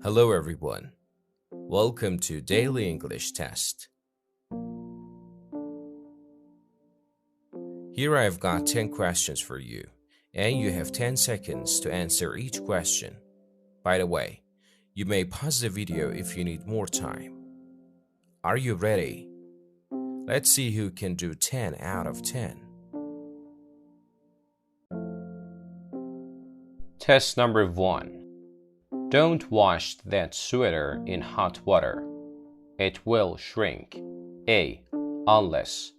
Hello everyone. Welcome to Daily English Test. Here I've got 10 questions for you, and you have 10 seconds to answer each question. By the way, you may pause the video if you need more time. Are you ready? Let's see who can do 10 out of 10. Test number 1. Don't wash that sweater in hot water. It will shrink. A. Unless.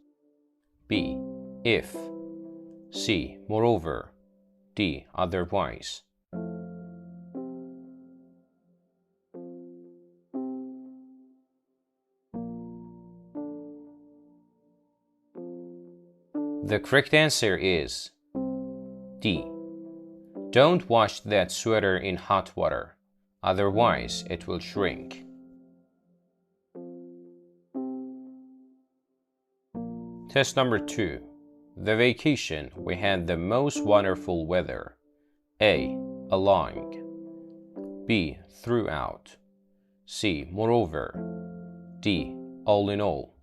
B. If. C. Moreover. D. Otherwise. The correct answer is D. Don't wash that sweater in hot water, otherwise it will shrink. Test number 2. The vacation we had the most wonderful weather. A. Along. B. Throughout. C. Moreover. D. All in all.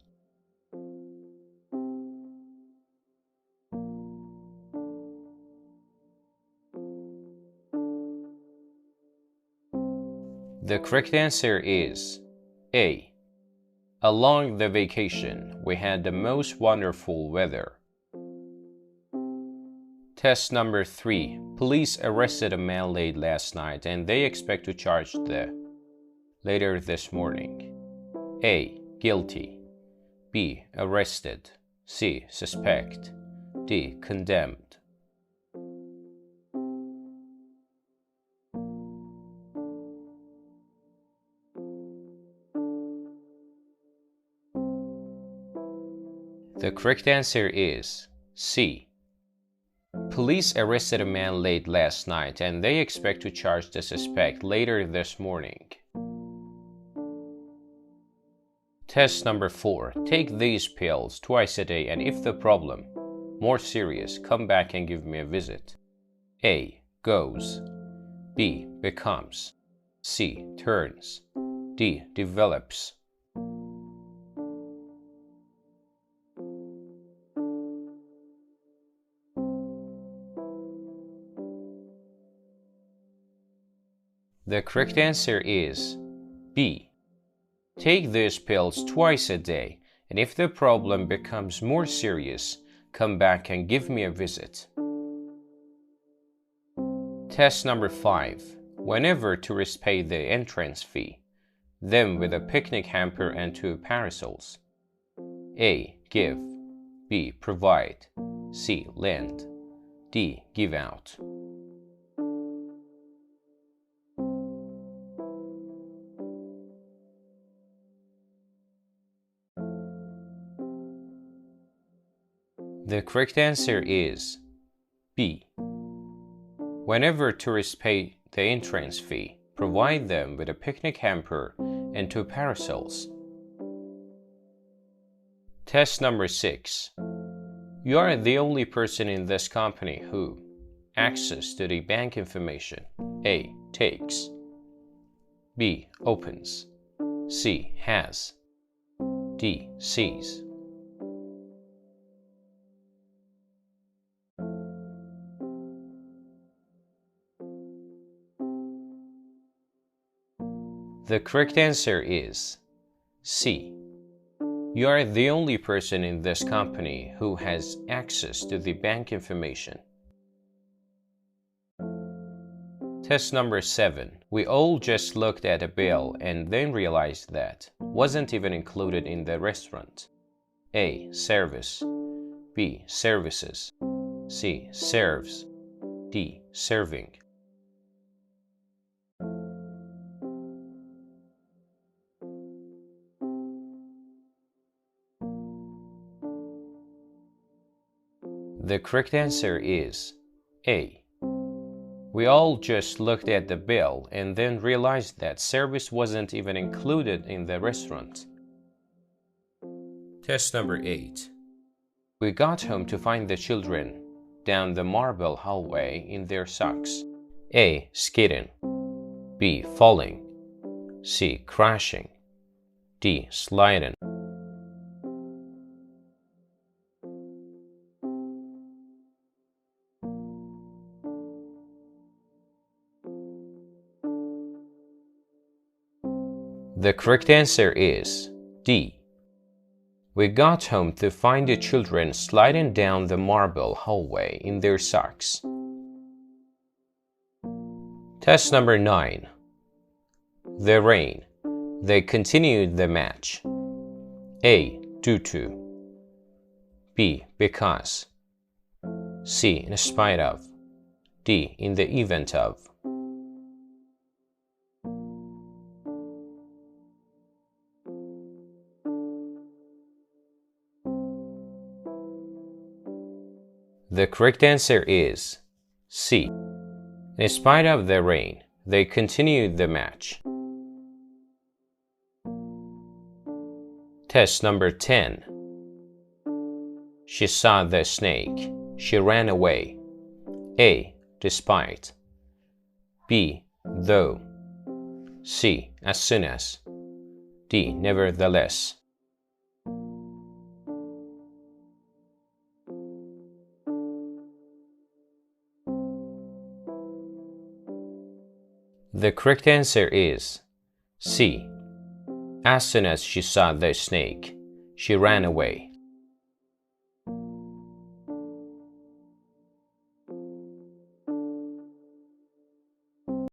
The correct answer is A. Along the vacation, we had the most wonderful weather. Test number 3. Police arrested a man late last night and they expect to charge the later this morning. A. Guilty. B. Arrested. C. Suspect. D. Condemned. The correct answer is C. Police arrested a man late last night and they expect to charge the suspect later this morning. Test number 4. Take these pills twice a day and if the problem more serious, come back and give me a visit. A. Goes. B. Becomes. C. Turns. D. Develops. The correct answer is B. Take these pills twice a day, and if the problem becomes more serious, come back and give me a visit. Test number 5. Whenever tourists pay the entrance fee, them with a picnic hamper and 2 parasols. A. Give. B. Provide. C. Lend. D. Give out. The correct answer is B. Whenever tourists pay the entrance fee, provide them with a picnic hamper and 2 parasols. Test number 6. You are the only person in this company who access to the bank information. A. Takes. B. Opens. C. Has. D. Sees. The correct answer is C. You are the only person in this company who has access to the bank information. Test number 7. We all just looked at a bill and then realized that wasn't even included in the restaurant. A. Service. B. Services. C. Serves. D. Serving. The correct answer is A. We all just looked at the bill and then realized that service wasn't even included in the restaurant. Test number 8. We got home to find the children down the marble hallway in their socks. A. Skidding. B. Falling. C. Crashing. D. Sliding. The correct answer is D. We got home to find the children sliding down the marble hallway in their socks. Test number 9. The rain. They continued the match. A. Due to. B. Because. C. In spite of. D. In the event of. The correct answer is C. In spite of the rain, they continued the match. Test number 10. She saw the snake. She ran away. A. Despite. B. Though. C. As soon as. D. Nevertheless. The correct answer is C. As soon as she saw the snake, she ran away.